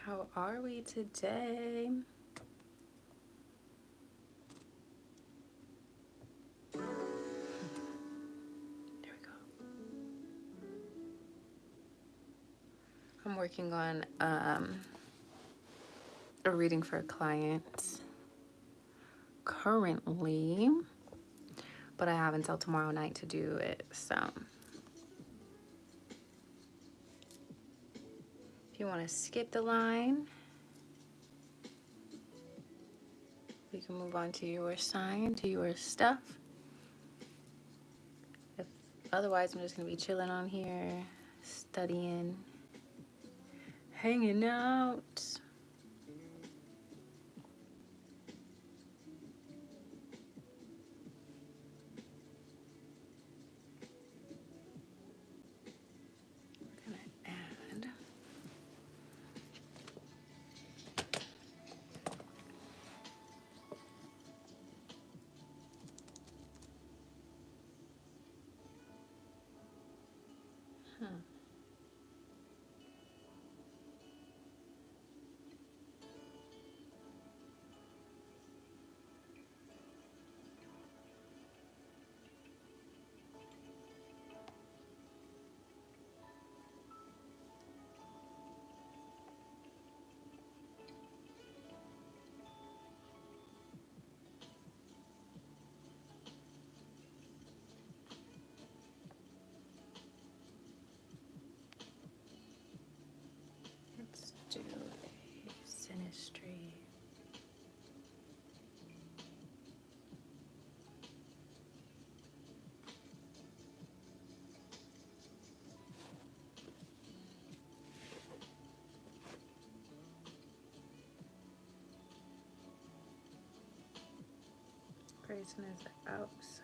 How are we today? There we go. I'm working on a reading for a client currently, but I have until tomorrow night to do it. So if you want to skip the line, we can move on to your sign, to your stuff. If otherwise, I'm just gonna be chilling on here, studying, hanging out. We're gonna add. Let's do a synastry. Grayson is outside.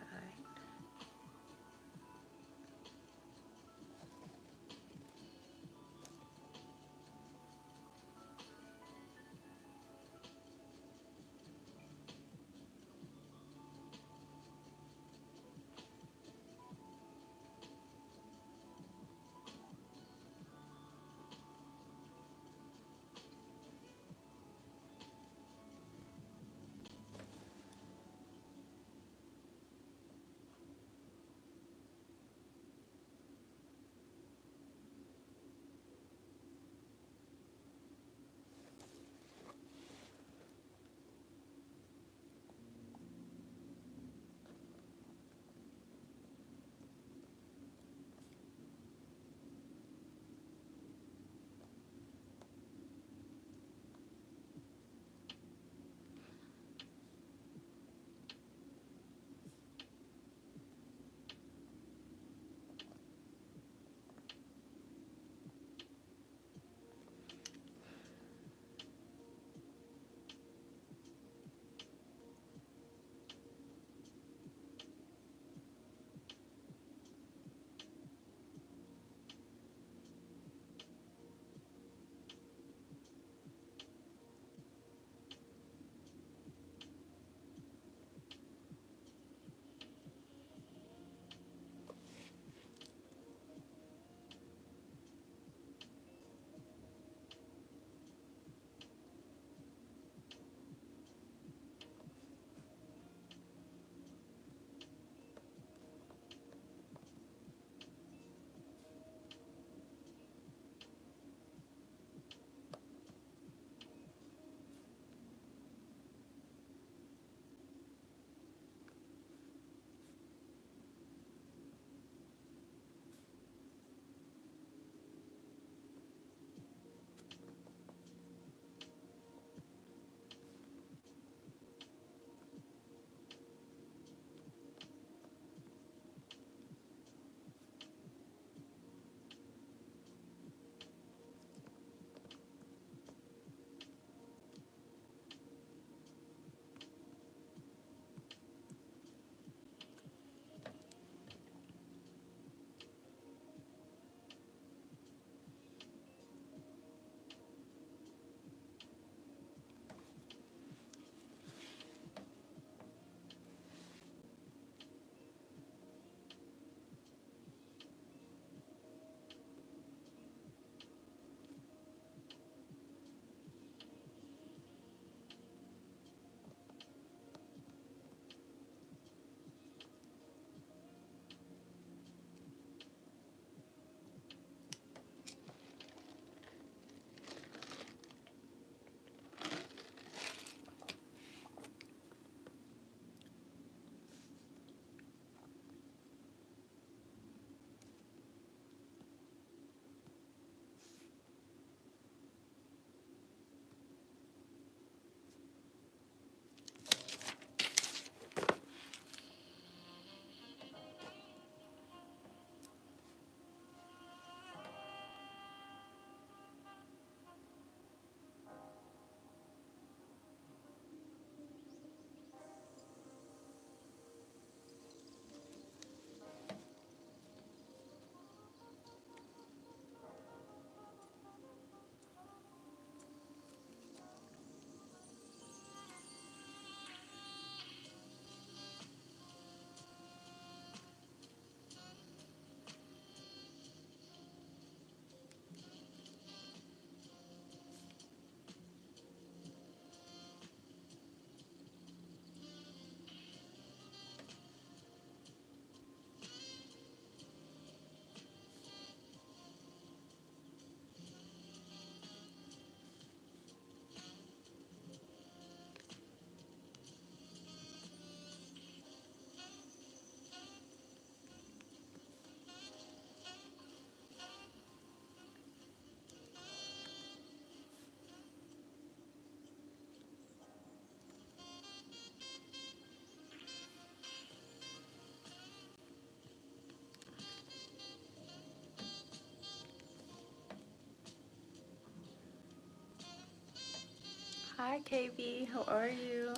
Hi, KB. How are you?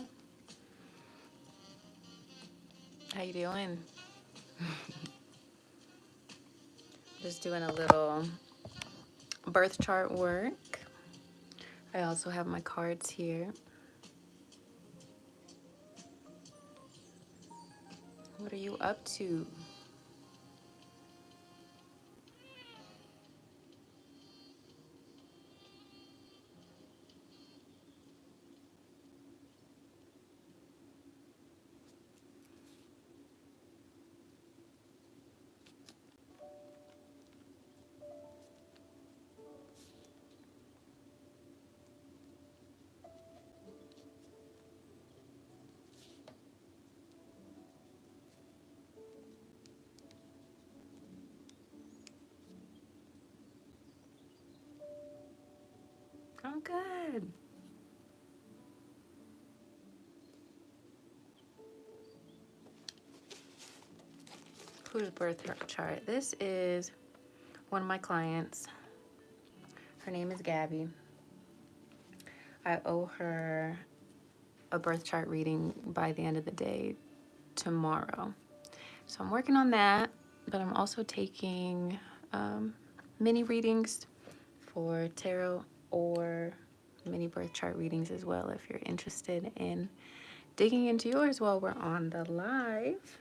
How you doing? Just doing a little birth chart work. I also have my cards here. What are you up to? I'm good. Who's birth chart? This is one of my clients. Her name is Gabby. I owe her a birth chart reading by the end of the day tomorrow. So I'm working on that, but I'm also taking mini readings for tarot or mini birth chart readings as well if you're interested in digging into yours while we're on the live.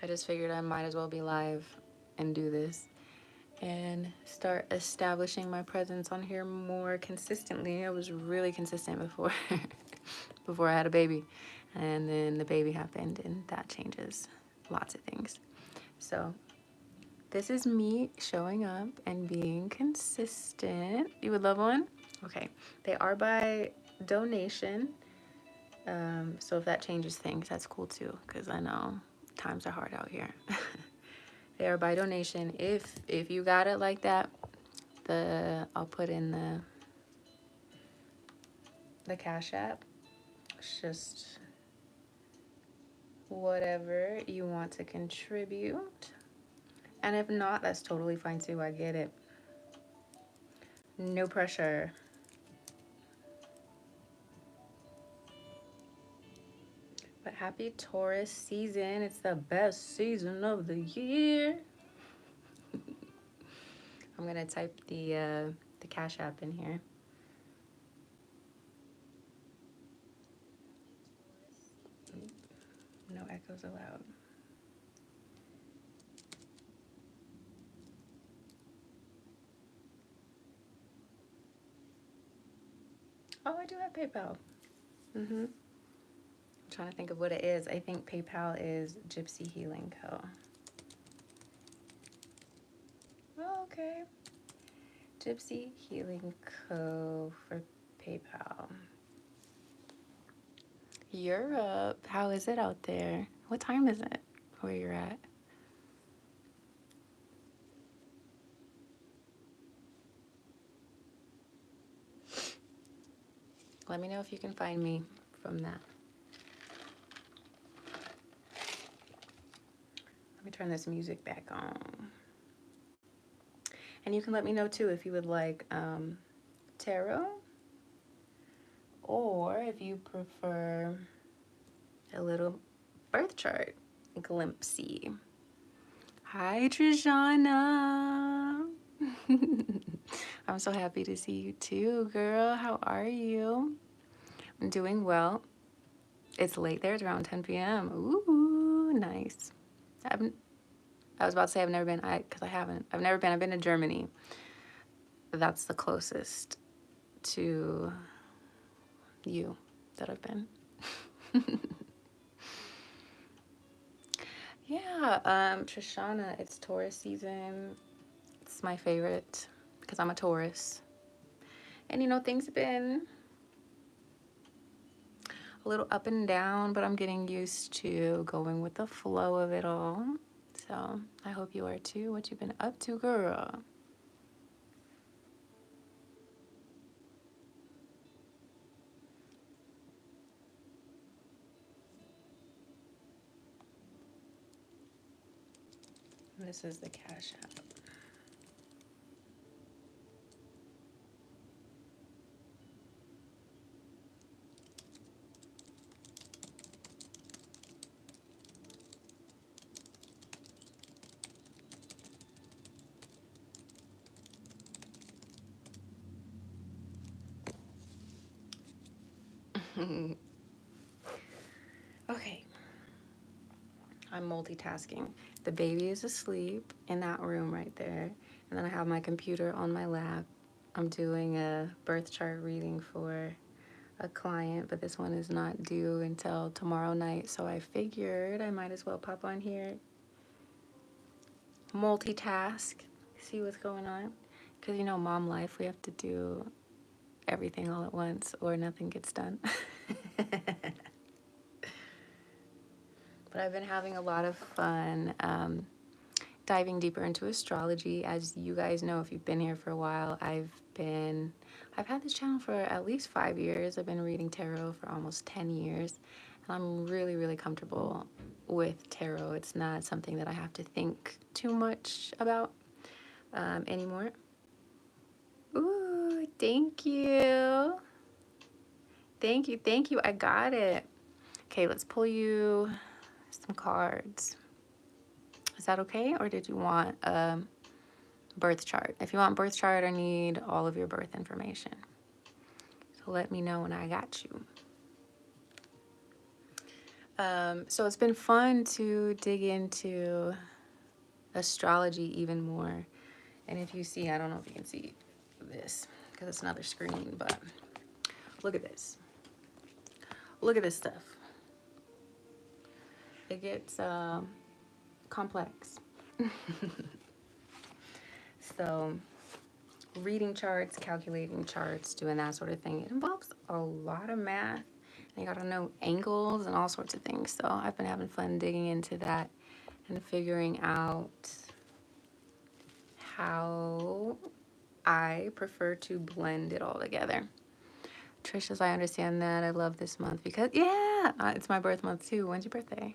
I just figured I might as well be live and do this and start establishing my presence on here more consistently. I was really consistent before before I had a baby, and then the baby happened and that changes lots of things. So this is me showing up and being consistent. You would love one? Okay. They are by donation. So if that changes things, that's cool too, because I know times are hard out here. They are by donation. If you got it like that, I'll put in the Cash App. It's just whatever you want to contribute. And if not, that's totally fine too. I get it. No pressure. But happy Taurus season. It's the best season of the year. I'm gonna type the Cash App in here. No echoes allowed. Oh, I do have PayPal. I'm trying to think of what it is. I think PayPal is Gypsy Healing Co. Oh, okay. Gypsy Healing Co. for PayPal. Europe. How is it out there? What time is it where you're at? Let me know if you can find me from that. Let me turn this music back on. And you can let me know too if you would like tarot or if you prefer a little birth chart glimpsey. Hi, Trishana. I'm so happy to see you too, girl. How are you? I'm doing well. It's late there. It's around 10 p.m. Ooh, nice. I was about to say I've never been, because I haven't. I've never been. I've been to Germany. That's the closest to you that I've been. Yeah, Trishana, it's Taurus season. It's my favorite because I'm a Taurus. And you know, things have been a little up and down, but I'm getting used to going with the flow of it all. So I hope you are too. What you been up to, girl? This is the Cash App. Okay. I'm multitasking. The baby is asleep in that room right there. And then I have my computer on my lap. I'm doing a birth chart reading for a client, but this one is not due until tomorrow night. So I figured I might as well pop on here, multitask, see what's going on. Because, you know, mom life, we have to do everything all at once or nothing gets done. But I've been having a lot of fun diving deeper into astrology. As you guys know, if you've been here for a while, I've had this channel for at least 5 years. I've been reading tarot for almost 10 years. And I'm really, really comfortable with tarot. It's not something that I have to think too much about anymore. Ooh, thank you. Thank you, thank you. I got it. Okay, let's pull you some cards. Is that okay? Or did you want a birth chart? If you want birth chart, I need all of your birth information. So let me know when I got you. So it's been fun to dig into astrology even more. And if you see, I don't know if you can see this because it's another screen, but look at this. Look at this stuff. It gets complex. So reading charts, calculating charts, doing that sort of thing, it involves a lot of math. You gotta know angles and all sorts of things. So I've been having fun digging into that and figuring out how I prefer to blend it all together. Trisha's, I understand that. I love this month because, yeah, it's my birth month too. When's your birthday?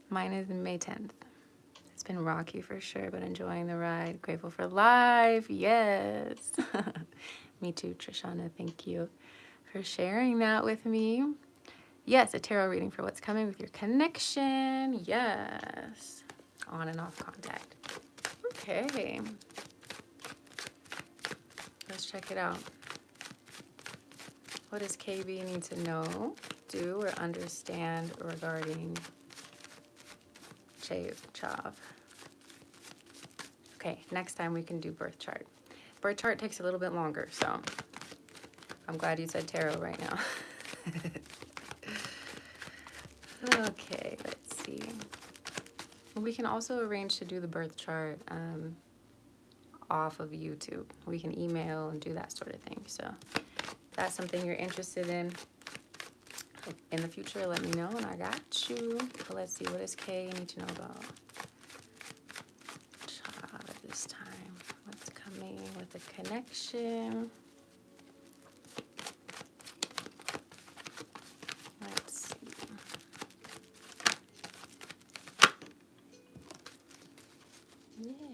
Mine is May 10th. It's been rocky for sure, but enjoying the ride. Grateful for life. Yes. Me too, Trishana. Thank you for sharing that with me. Yes, a tarot reading for what's coming with your connection. Yes. On and off contact. Okay. Let's check it out. What does KB need to know, do, or understand regarding Chav? Okay, next time we can do birth chart. Birth chart takes a little bit longer, so I'm glad you said tarot right now. Okay, let's see. We can also arrange to do the birth chart off of YouTube. We can email and do that sort of thing. So if that's something you're interested in the future, let me know and I got you. So let's see, what does Kay need to know about Chav at this time? What's coming with the connection? Let's see.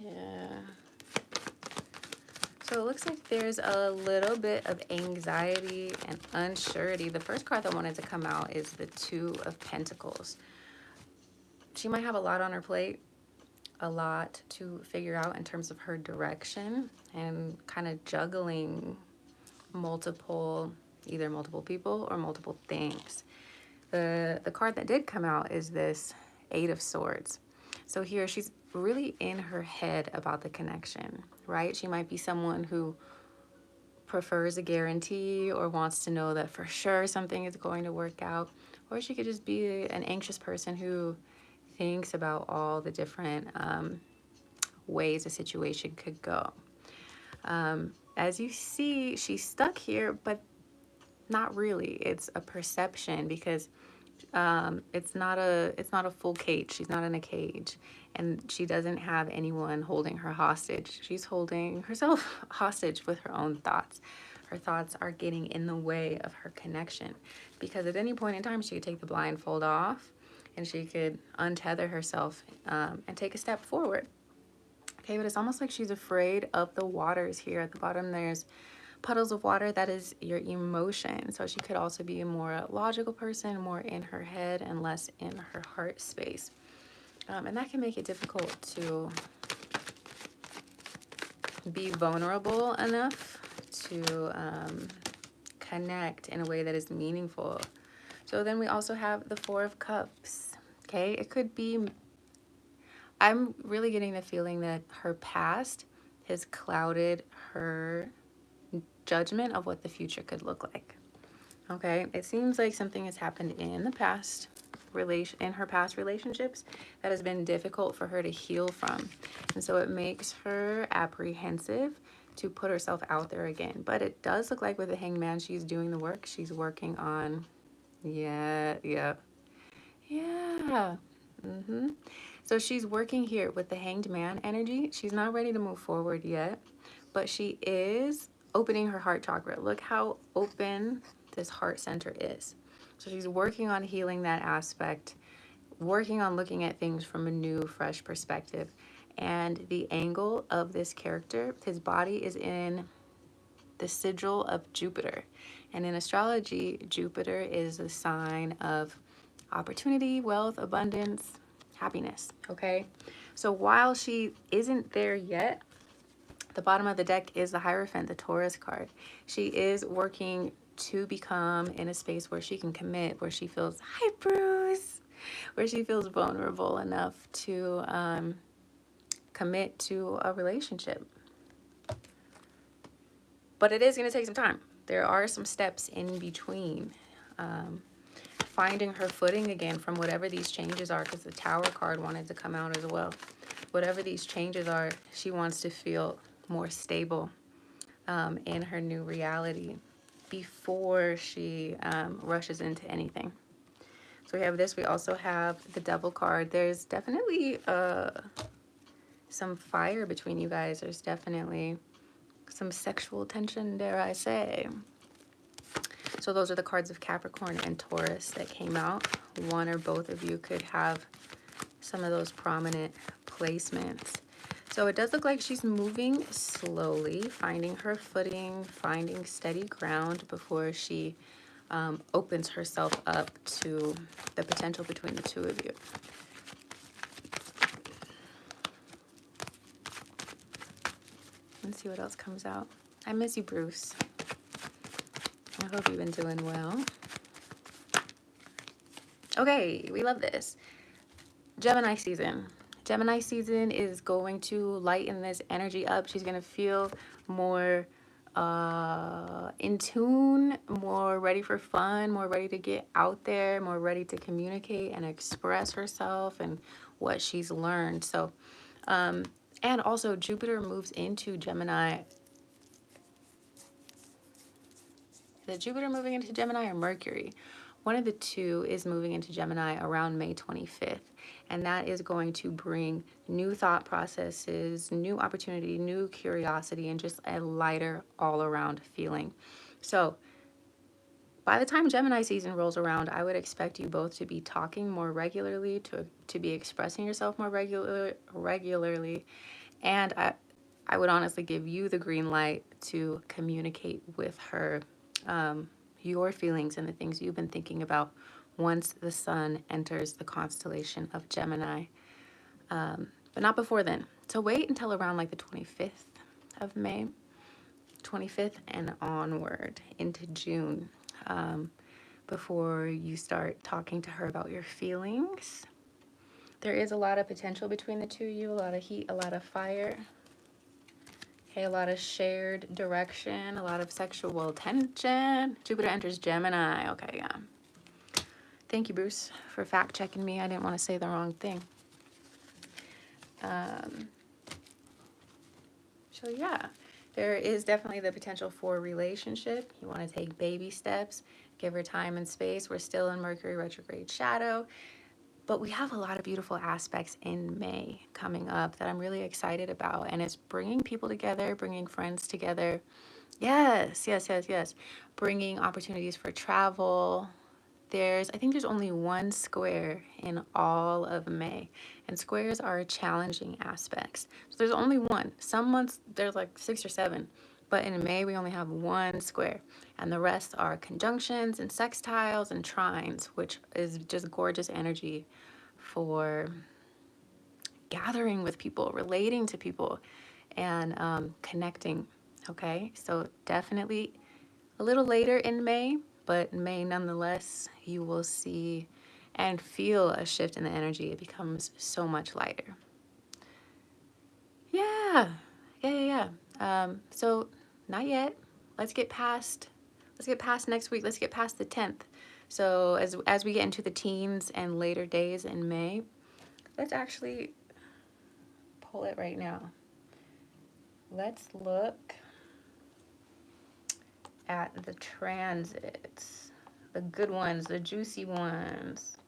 Yeah. So it looks like there's a little bit of anxiety and unsurety. The first card that wanted to come out is the Two of Pentacles. She might have a lot on her plate, a lot to figure out in terms of her direction and kind of juggling either multiple people or multiple things. The card that did come out is this Eight of Swords. So here she's really in her head about the connection, right? She might be someone who prefers a guarantee or wants to know that for sure something is going to work out. Or she could just be an anxious person who thinks about all the different ways a situation could go. As you see, she's stuck here, but not really. It's a perception because it's not a full cage. She's not in a cage, and she doesn't have anyone holding her hostage. She's holding herself hostage with her own thoughts. Her thoughts are getting in the way of her connection because at any point in time she could take the blindfold off and she could untether herself and take a step forward. Okay, but it's almost like she's afraid of the waters here. At the bottom there's puddles of water. That is your emotion. So she could also be a more logical person, more in her head and less in her heart space. And that can make it difficult to be vulnerable enough to connect in a way that is meaningful So then we also have the Four of Cups. Okay, it could be, I'm really getting the feeling that her past has clouded her judgment of what the future could look like. Okay, it seems like something has happened in the past in her past relationships that has been difficult for her to heal from. And so it makes her apprehensive to put herself out there again. But it does look like with the Hanged Man, she's doing the work. She's working on, yeah. So she's working here with the Hanged Man energy. She's not ready to move forward yet, but she is opening her heart chakra. Look how open this heart center is. So she's working on healing that aspect, working on looking at things from a new, fresh perspective. And the angle of this character, his body is in the sigil of Jupiter. And in astrology, Jupiter is a sign of opportunity, wealth, abundance, happiness. Okay. So while she isn't there yet, the bottom of the deck is the Hierophant, the Taurus card. She is working to become in a space where she can commit, where she feels, hi, Bruce, where she feels vulnerable enough to commit to a relationship. But it is going to take some time. There are some steps in between. Finding her footing again from whatever these changes are, because the Tower card wanted to come out as well. Whatever these changes are, she wants to feel more stable in her new reality before she rushes into anything. So we have this. We also have the Devil card. There's definitely some fire between you guys. There's definitely some sexual tension, dare I say. So those are the cards of Capricorn and Taurus that came out. One or both of you could have some of those prominent placements. So it does look like she's moving slowly, finding her footing, finding steady ground before she opens herself up to the potential between the two of you. Let's see what else comes out. I miss you, Bruce. I hope you've been doing well. Okay, we love this. Gemini season. Gemini season is going to lighten this energy up. She's going to feel more in tune, more ready for fun, more ready to get out there, more ready to communicate and express herself and what she's learned. So, and also Jupiter moves into Gemini. Is it Jupiter moving into Gemini or Mercury? One of the two is moving into Gemini around May 25th. And that is going to bring new thought processes, new opportunity, new curiosity, and just a lighter all-around feeling. So by the time Gemini season rolls around, I would expect you both to be talking more regularly, to be expressing yourself more regularly. And I would honestly give you the green light to communicate with her your feelings and the things you've been thinking about once the sun enters the constellation of Gemini. But not before then. So wait until around like the 25th of May, 25th and onward into June, before you start talking to her about your feelings. There is a lot of potential between the two of you, a lot of heat, a lot of fire. Okay, a lot of shared direction, a lot of sexual tension. Jupiter enters Gemini. Okay, yeah. Thank you, Bruce, for fact checking me. I didn't want to say the wrong thing. So yeah, there is definitely the potential for a relationship. You want to take baby steps, give her time and space. We're still in Mercury retrograde shadow, but we have a lot of beautiful aspects in May coming up that I'm really excited about. And it's bringing people together, bringing friends together. Yes. Bringing opportunities for travel. I think there's only one square in all of May, and squares are challenging aspects. So there's only one. Some months there's like 6 or 7, but in May we only have one square, and the rest are conjunctions and sextiles and trines, which is just gorgeous energy for gathering with people, relating to people, and connecting. Okay, so definitely a little later in May, but May, nonetheless, you will see and feel a shift in the energy. It becomes so much lighter. Yeah, so not yet. Let's get past. Let's get past next week. Let's get past the 10th. So as we get into the teens and later days in May, let's actually pull it right now. Let's look at the transits, the good ones, the juicy ones.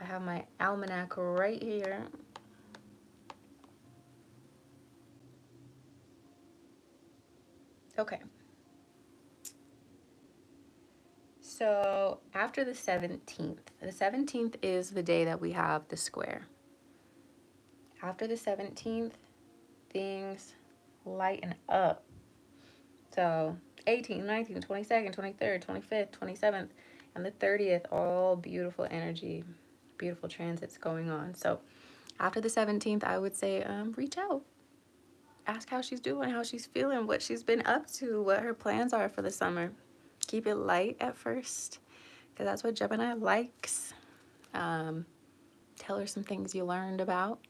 I have my almanac right here. Okay. So after the 17th is the day that we have the square. After the 17th, things lighten up. So 18th, 19th, 22nd, 23rd, 25th, 27th, and the 30th, all beautiful energy, beautiful transits going on. So after the 17th, I would say reach out. Ask how she's doing, how she's feeling, what she's been up to, what her plans are for the summer. Keep it light at first, because that's what Gemini likes. Tell her some things you learned about.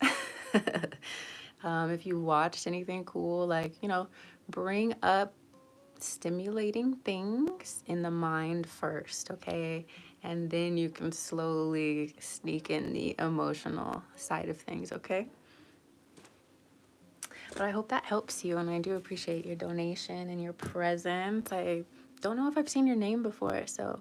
If you watched anything cool, like, bring up stimulating things in the mind first, okay? And then you can slowly sneak in the emotional side of things, okay? But I hope that helps you, and I do appreciate your donation and your presence. I don't know if I've seen your name before, so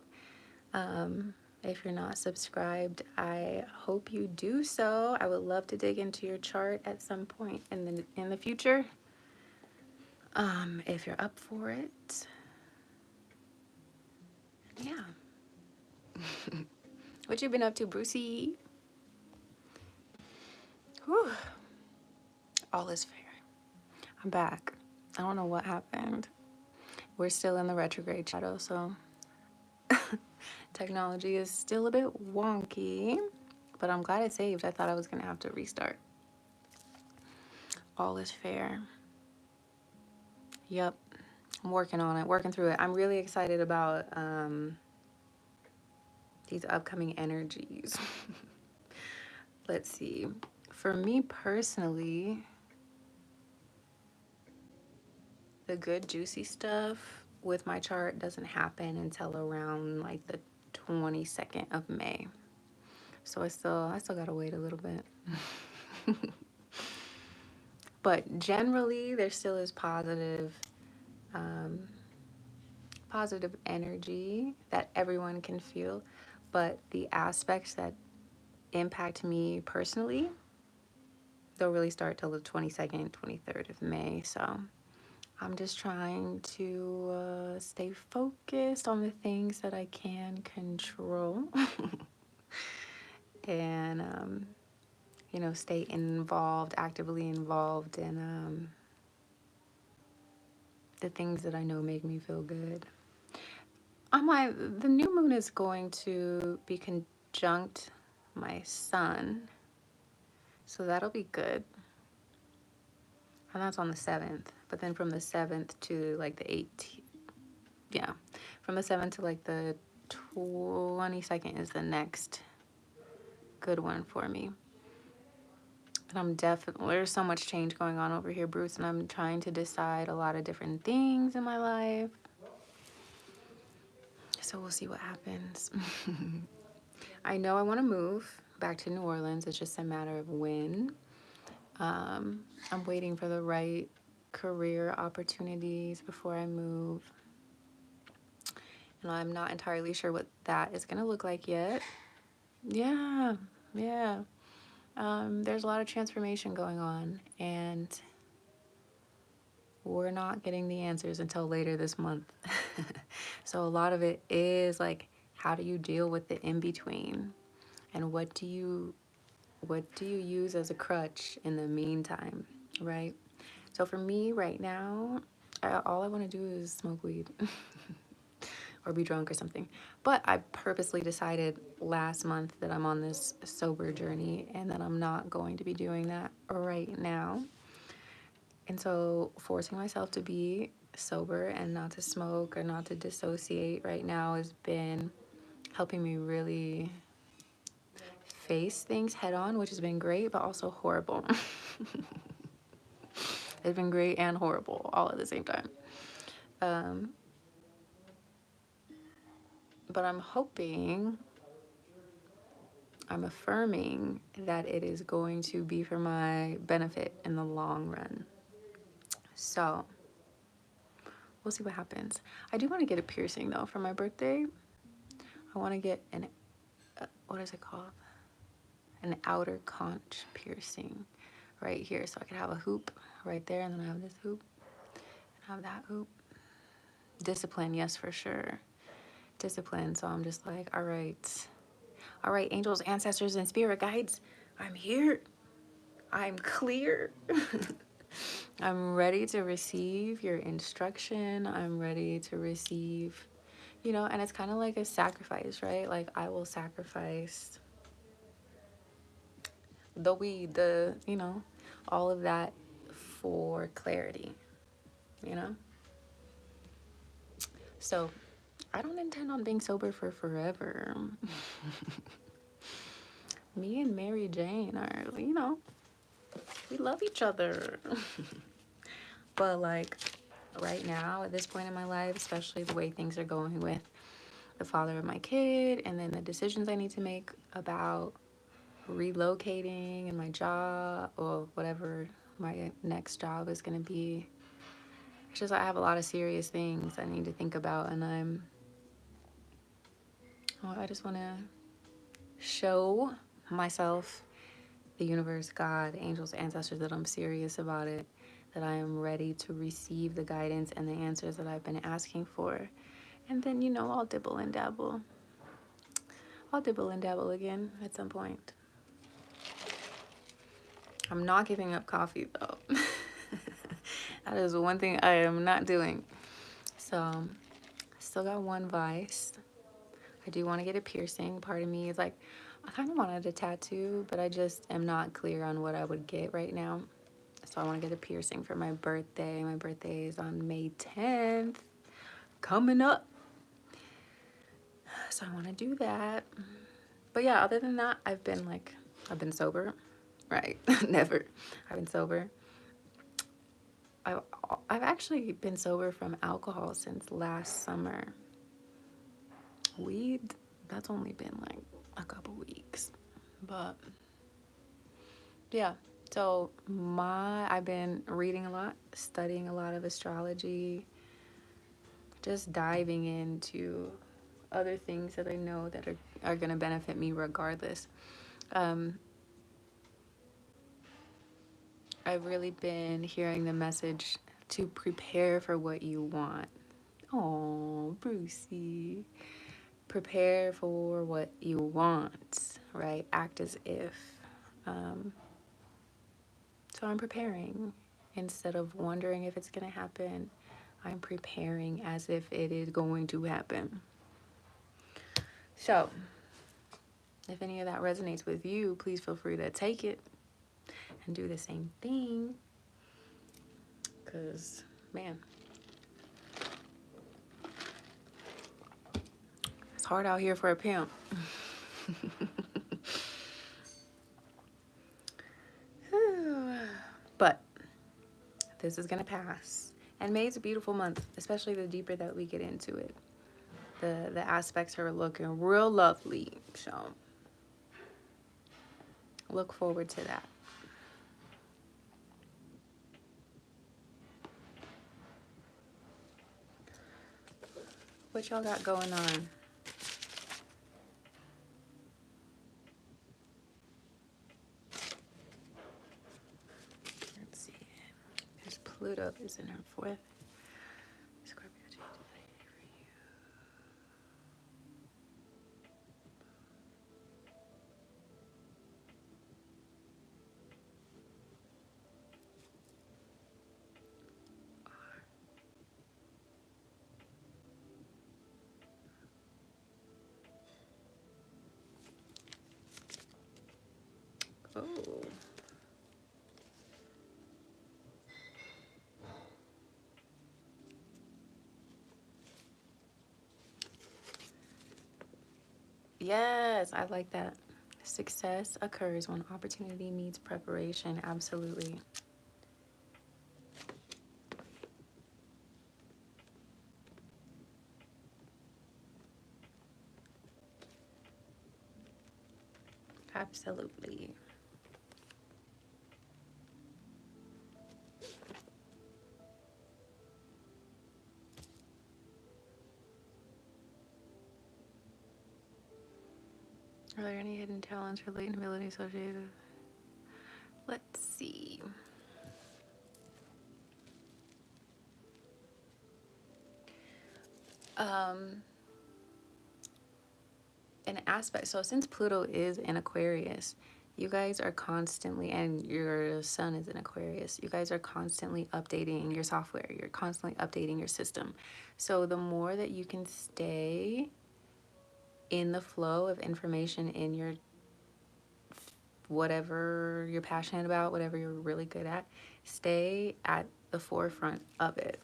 if you're not subscribed, I hope you do so. I would love to dig into your chart at some point in the future. If you're up for it. Yeah. What you been up to, Brucey? Whew. All is fair. I'm back. I don't know what happened. We're still in the retrograde shadow, so technology is still a bit wonky, but I'm glad it saved. I thought I was going to have to restart. All is fair. Yep. I'm working on it, working through it. I'm really excited about these upcoming energies. Let's see. For me personally, the good juicy stuff with my chart doesn't happen until around like the 22nd of May. So I still gotta wait a little bit. But generally there still is positive energy that everyone can feel. But the aspects that impact me personally, they'll really start till the 22nd, 23rd of May. So I'm just trying to stay focused on the things that I can control and, stay involved, actively involved in the things that I know make me feel good. The new moon is going to be conjunct my sun, so that'll be good. And that's on the 7th. But then from the 7th to like the 18th, yeah, from the 7th to like the 22nd is the next good one for me. And there's so much change going on over here, Bruce, and I'm trying to decide a lot of different things in my life. So we'll see what happens. I know I want to move back to New Orleans. It's just a matter of when. I'm waiting for the right career opportunities before I move. And I'm not entirely sure what that is going to look like yet. Yeah. There's a lot of transformation going on, and we're not getting the answers until later this month. So a lot of it is like, how do you deal with the in-between? And what do you use as a crutch in the meantime, right? So for me right now, all I want to do is smoke weed or be drunk or something. But I purposely decided last month that I'm on this sober journey and that I'm not going to be doing that right now. And so forcing myself to be sober and not to smoke or not to dissociate right now has been helping me really face things head on, which has been great, but also horrible. It's been great and horrible all at the same time. Um, but I'm hoping, I'm affirming that it is going to be for my benefit in the long run. So we'll see what happens. I do want to get a piercing though for my birthday. I want to get an, what is it called? An outer conch piercing right here. So I could have a hoop right there, and then I have this hoop, and have that hoop. Discipline, yes, for sure. Discipline. So I'm just like, all right, angels, ancestors, and spirit guides, I'm here. I'm clear. I'm ready to receive your instruction. I'm ready to receive, you know, and it's kind of like a sacrifice, right? Like I will sacrifice the weed, the, you know, all of that for clarity, you know? So I don't intend on being sober for forever. Me and Mary Jane are, you know, we love each other. But like right now, at this point in my life, especially the way things are going with the father of my kid, and then the decisions I need to make about relocating and my job or whatever my next job is going to be. It's just I have a lot of serious things I need to think about, and I just want to show myself, the universe, God, angels, ancestors, that I'm serious about it, that I am ready to receive the guidance and the answers that I've been asking for. And then, you know, I'll dibble and dabble. I'll dibble and dabble again at some point. I'm not giving up coffee though. That is one thing I am not doing. So I still got one vice. I do want to get a piercing. Part of me is like, I kind of wanted a tattoo, but I just am not clear on what I would get right now. So I want to get a piercing for my birthday. My birthday is on May 10th, coming up. So I want to do that. But yeah, other than that, I've been sober. Right. Never. I've been sober. I've, I've actually been sober from alcohol since last summer. Weed, that's only been like a couple weeks. But yeah, so I've been reading a lot, studying a lot of astrology, just diving into other things that I know that are going to benefit me regardless. I've really been hearing the message to prepare for what you want. Oh, Brucey. Prepare for what you want, right? Act as if. Um, so I'm preparing. Instead of wondering if it's going to happen, I'm preparing as if it is going to happen. So, if any of that resonates with you, please feel free to take it and do the same thing. Because, man, it's hard out here for a pimp. But this is going to pass. And May's a beautiful month, especially the deeper that we get into it. The aspects are looking real lovely. So look forward to that. What y'all got going on? Let's see. There's Pluto is in her fourth. Scorpio. Oh. Yes, I like that. Success occurs when opportunity meets preparation. Absolutely. Absolutely. Are there any hidden talents or latent abilities associated? Let's see. Um, an aspect. So since Pluto is in Aquarius, you guys are constantly, and your sun is in Aquarius, you guys are constantly updating your software. You're constantly updating your system. So the more that you can stay in the flow of information in your whatever you're passionate about, whatever you're really good at, stay at the forefront of it.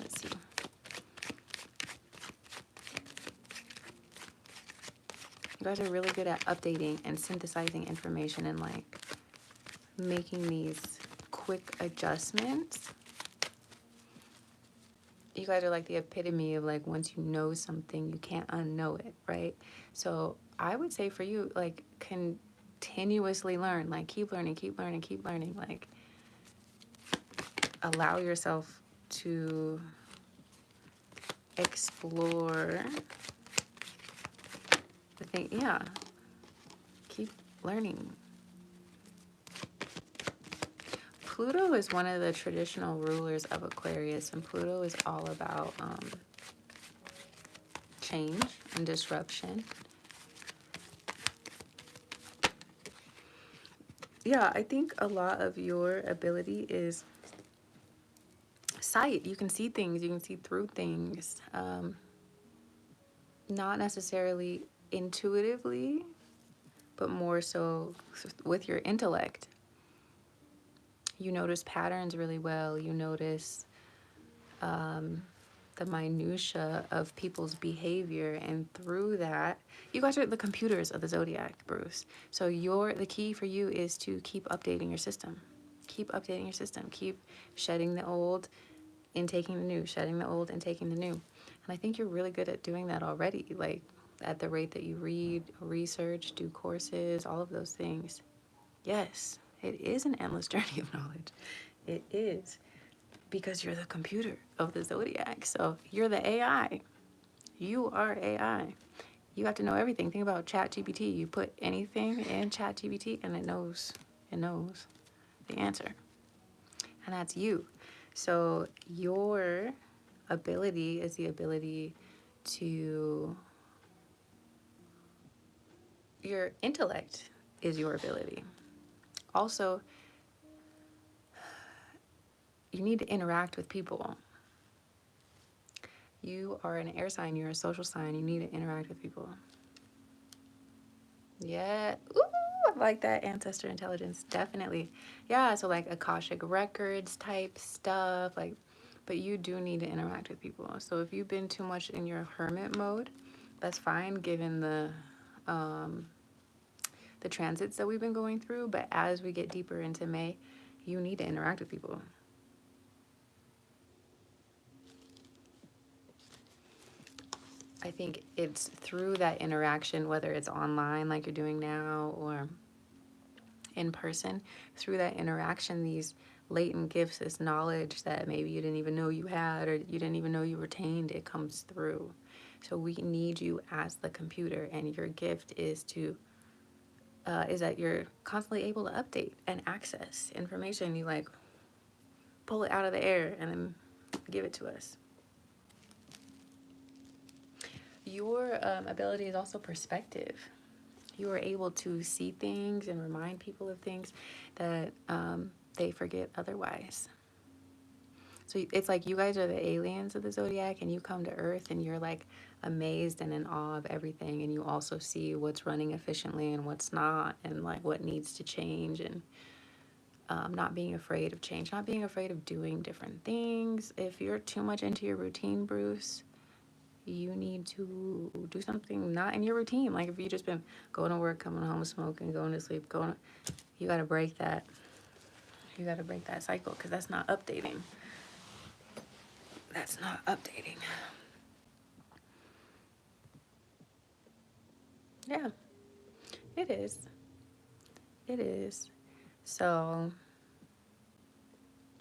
Let's see. You guys are really good at updating and synthesizing information and like making these quick adjustments. You guys are like the epitome of like once you know something, you can't unknow it, right? So I would say for you, like continuously learn, like keep learning, keep learning, keep learning. Like allow yourself to explore the thing. Yeah, keep learning. Pluto is one of the traditional rulers of Aquarius, and Pluto is all about change and disruption. Yeah, I think a lot of your ability is sight. You can see things, you can see through things, not necessarily intuitively, but more so with your intellect. You notice patterns really well. You notice the minutia of people's behavior, and through that, you guys are the computers of the zodiac, Bruce. So the key for you is to keep updating your system. Keep updating your system. Keep shedding the old and taking the new, shedding the old and taking the new. And I think you're really good at doing that already, like at the rate that you read, research, do courses, all of those things. Yes, it is an endless journey of knowledge. It is, because you're the computer of the zodiac. So you're the AI. You are AI. You have to know everything. Think about ChatGPT. You put anything in ChatGPT and it knows the answer. And that's you. So your ability is the ability to, your intellect is your ability. Also, you need to interact with people. You are an air sign, you're a social sign, you need to interact with people. Yeah. Ooh, I like that ancestor intelligence. Definitely. Yeah, so like Akashic records type stuff, like, but you do need to interact with people. So if you've been too much in your hermit mode, that's fine given the transits that we've been going through, but as we get deeper into May, you need to interact with people. I think it's through that interaction, whether it's online like you're doing now or in person, through that interaction, these latent gifts, this knowledge that maybe you didn't even know you had or you didn't even know you retained, it comes through. So we need you as the computer, and your gift is that you're constantly able to update and access information. You like pull it out of the air and then give it to us. Your ability is also perspective. You are able to see things and remind people of things that they forget otherwise. So it's like you guys are the aliens of the zodiac, and you come to Earth and you're like amazed and in awe of everything, and you also see what's running efficiently and what's not, and like what needs to change, and not being afraid of change, not being afraid of doing different things. If you're too much into your routine, Bruce, you need to do something not in your routine. Like if you just been going to work, coming home, smoking, going to sleep, you got to break that. You got to break that cycle because that's not updating. That's not updating. Yeah, it is. It is. So,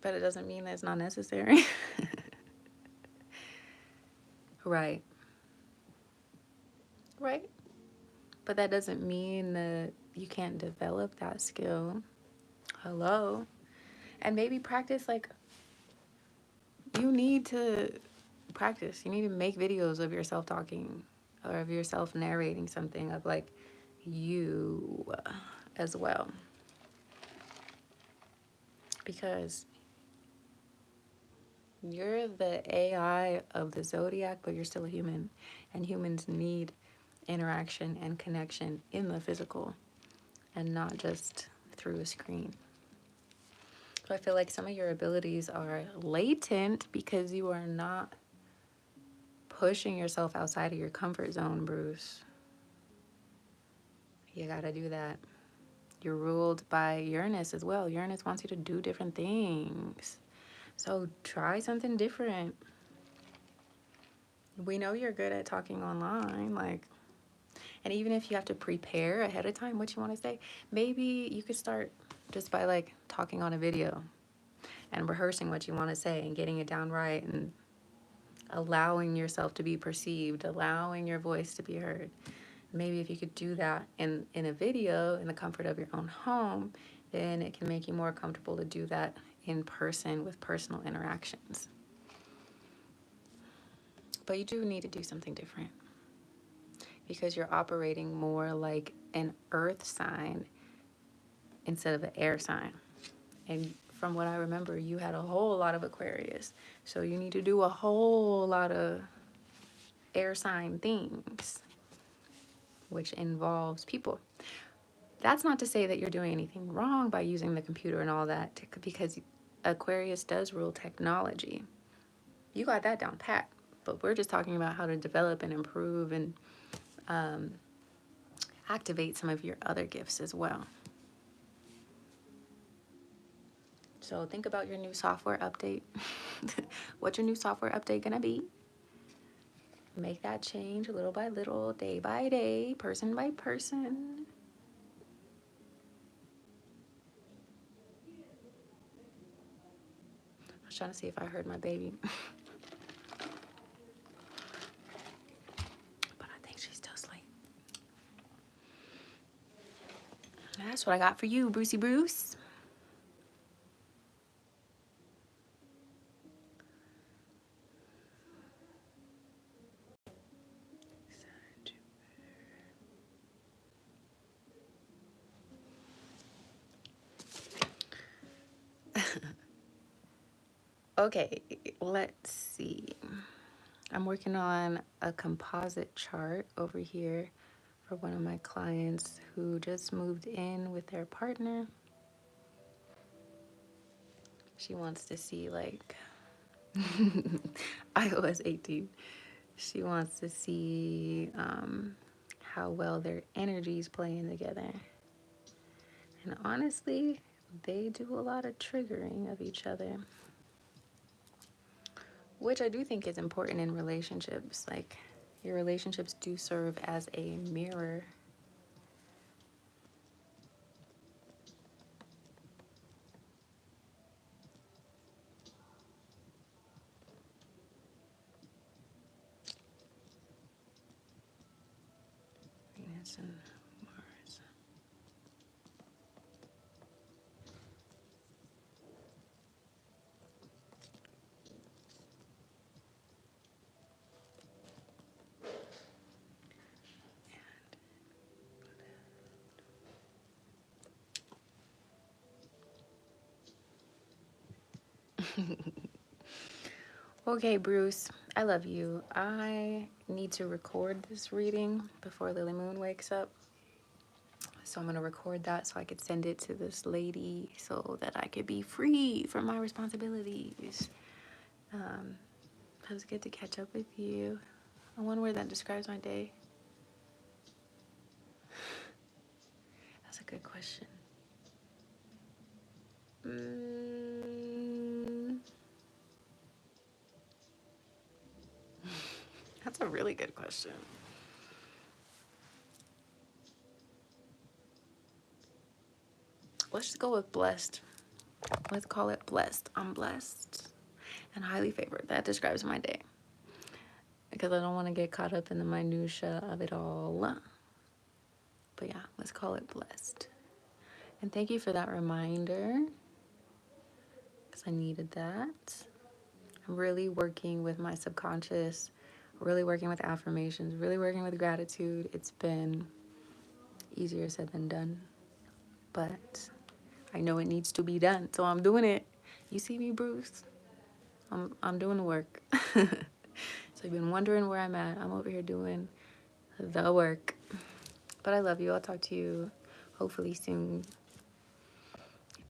but it doesn't mean that it's not necessary. Right. Right. But that doesn't mean that you can't develop that skill. Hello. And maybe practice, like, you need to practice. You need to make videos of yourself talking or of yourself narrating something of like you as well. Because you're the AI of the zodiac, but you're still a human. And humans need interaction and connection in the physical and not just through a screen. So I feel like some of your abilities are latent because you are not pushing yourself outside of your comfort zone, Bruce. You gotta do that. You're ruled by Uranus as well. Uranus wants you to do different things. So try something different. We know you're good at talking online, like, and even if you have to prepare ahead of time what you want to say, maybe you could start just by like talking on a video and rehearsing what you want to say and getting it down right and allowing yourself to be perceived, allowing your voice to be heard. Maybe if you could do that in a video in the comfort of your own home, then it can make you more comfortable to do that in person with personal interactions. But you do need to do something different because you're operating more like an earth sign instead of an air sign. And from what I remember, you had a whole lot of Aquarius. So you need to do a whole lot of air sign things, which involves people. That's not to say that you're doing anything wrong by using the computer and all that, because Aquarius does rule technology. You got that down pat. But we're just talking about how to develop and improve and activate some of your other gifts as well. So think about your new software update. What's your new software update gonna be? Make that change little by little, day by day, person by person. I was trying to see if I heard my baby. But I think she's still asleep. That's what I got for you, Brucey Bruce. Okay, let's see. I'm working on a composite chart over here for one of my clients who just moved in with their partner. She wants to see like iOS 18. She wants to see how well their energy's playing together. And honestly, they do a lot of triggering of each other, which I do think is important in relationships. Like, your relationships do serve as a mirror. Venus and Mars. Okay, Bruce, I love you. I need to record this reading before Lily Moon wakes up. So I'm going to record that so I could send it to this lady so that I could be free from my responsibilities. It was good to catch up with you. one word that describes my day. That's a good question. That's a really good question. Let's just go with blessed. Let's call it blessed. I'm blessed and highly favored. That describes my day. Because I don't want to get caught up in the minutia of it all. But yeah, let's call it blessed. And thank you for that reminder, because I needed that. I'm really working with my subconscious, really working with affirmations, really working with gratitude. It's been easier said than done, but I know it needs to be done, so I'm doing it. You see me, Bruce? I'm doing the work. So you've been wondering where I'm at. I'm over here doing the work. But I love you. I'll talk to you hopefully soon.